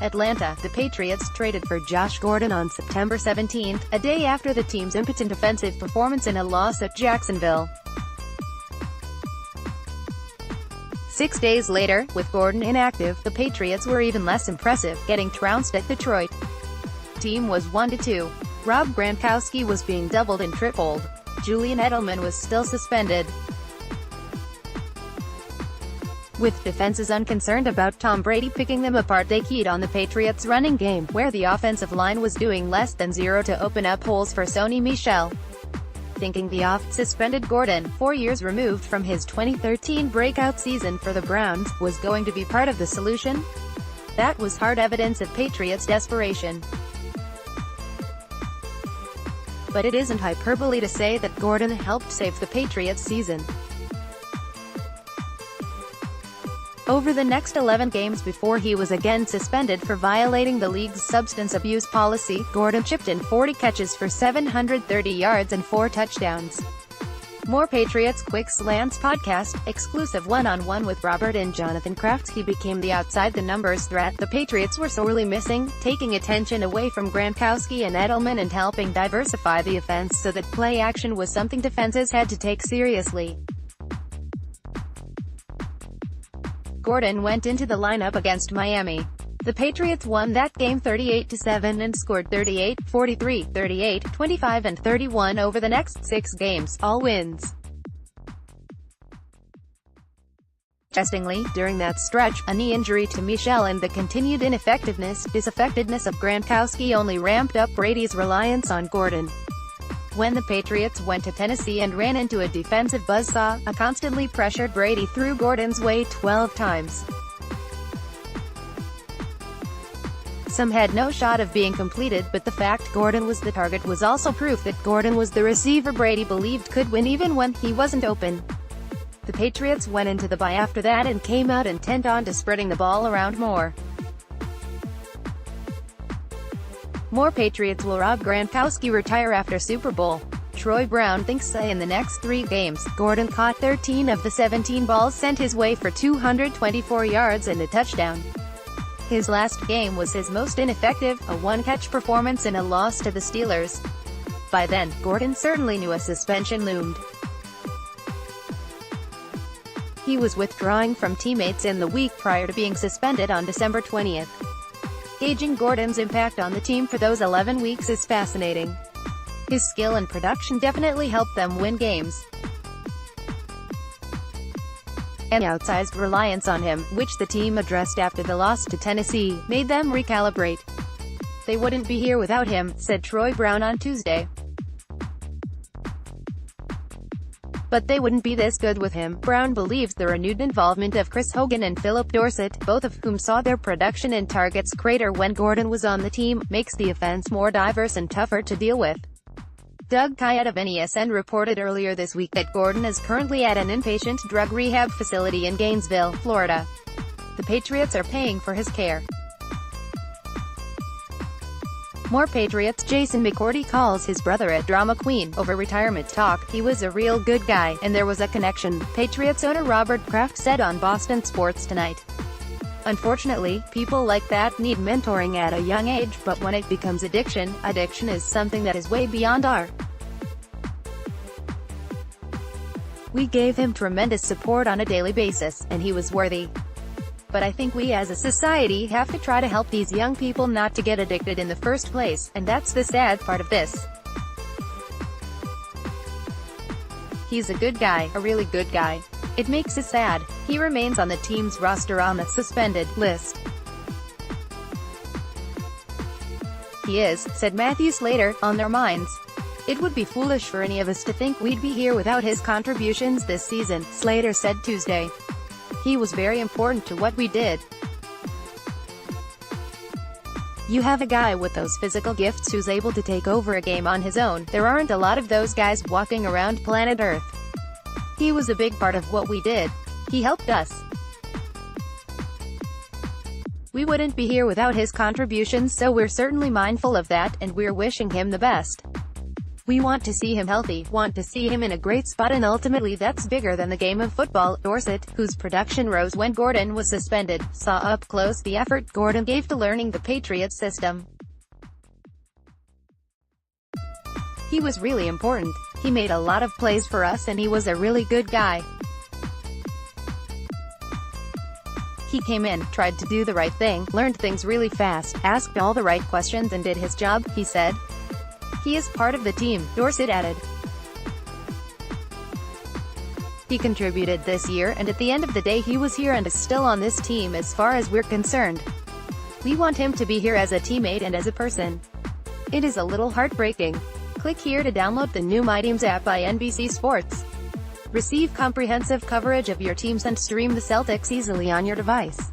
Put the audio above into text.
Atlanta, the Patriots traded for Josh Gordon on September 17, a day after the team's impotent offensive performance in a loss at Jacksonville. 6 days later, with Gordon inactive, the Patriots were even less impressive, getting trounced at Detroit. Team was 1-2. Rob Gronkowski was being doubled and tripled. Julian Edelman was still suspended. With defenses unconcerned about Tom Brady picking them apart, they keyed on the Patriots' running game, where the offensive line was doing less than zero to open up holes for Sony Michel. Thinking the oft-suspended Gordon, 4 years removed from his 2013 breakout season for the Browns, was going to be part of the solution? That was hard evidence of Patriots' desperation. But it isn't hyperbole to say that Gordon helped save the Patriots' season. Over the next 11 games before he was again suspended for violating the league's substance abuse policy, Gordon chipped in 40 catches for 730 yards and 4 touchdowns. More Patriots Quick Slants podcast, exclusive one-on-one with Robert and Jonathan Kraft. He became the outside-the-numbers threat the Patriots were sorely missing, taking attention away from Gronkowski and Edelman and helping diversify the offense so that play action was something defenses had to take seriously. Gordon went into the lineup against Miami. The Patriots won that game 38-7 and scored 38, 43, 38, 25 and 31 over the next 6 games, all wins. Interestingly, during that stretch, a knee injury to Michel and the continued disaffectedness of Gronkowski only ramped up Brady's reliance on Gordon. When the Patriots went to Tennessee and ran into a defensive buzzsaw, a constantly pressured Brady threw Gordon's way 12 times. Some had no shot of being completed, but the fact Gordon was the target was also proof that Gordon was the receiver Brady believed could win even when he wasn't open. The Patriots went into the bye after that and came out intent on spreading the ball around more. More Patriots will Rob Gronkowski retire after Super Bowl. Troy Brown thinks in the next 3 games, Gordon caught 13 of the 17 balls sent his way for 224 yards and a touchdown. His last game was his most ineffective, a one-catch performance in a loss to the Steelers. By then, Gordon certainly knew a suspension loomed. He was withdrawing from teammates in the week prior to being suspended on December 20th. Gauging Gordon's impact on the team for those 11 weeks is fascinating. His skill and production definitely helped them win games. An outsized reliance on him, which the team addressed after the loss to Tennessee, made them recalibrate. "They wouldn't be here without him," said Troy Brown on Tuesday. "But they wouldn't be this good with him." Brown believes the renewed involvement of Chris Hogan and Philip Dorsett, both of whom saw their production and targets crater when Gordon was on the team, makes the offense more diverse and tougher to deal with. Doug Kayette of NESN reported earlier this week that Gordon is currently at an inpatient drug rehab facility in Gainesville, Florida. The Patriots are paying for his care. More Patriots. Jason McCourty calls his brother a drama queen over retirement talk. "He was a real good guy, and there was a connection," Patriots owner Robert Kraft said on Boston Sports Tonight. "Unfortunately, people like that need mentoring at a young age, but when it becomes addiction is something that is way beyond our. We gave him tremendous support on a daily basis, and he was worthy. But I think we as a society have to try to help these young people not to get addicted in the first place, and that's the sad part of this. He's a good guy, a really good guy. It makes us sad. He remains on the team's roster on the suspended list. He is," said Matthew Slater, on their minds. "It would be foolish for any of us to think we'd be here without his contributions this season," Slater said Tuesday. "He was very important to what we did. You have a guy with those physical gifts who's able to take over a game on his own. There aren't a lot of those guys walking around planet Earth. He was a big part of what we did. He helped us. We wouldn't be here without his contributions, so we're certainly mindful of that, and we're wishing him the best." We want to see him healthy, want to see him in a great spot, and ultimately that's bigger than the game of football." Dorsett, whose production rose when Gordon was suspended, saw up close the effort Gordon gave to learning the Patriots system. "He was really important. He made a lot of plays for us and he was a really good guy. He came in, tried to do the right thing, learned things really fast, asked all the right questions and did his job," he said. "He is part of the team," Dorsett added. "He contributed this year, and at the end of the day he was here and is still on this team as far as we're concerned. We want him to be here as a teammate and as a person. It is a little heartbreaking." Click here to download the new My Teams app by NBC Sports. Receive comprehensive coverage of your teams and stream the Celtics easily on your device.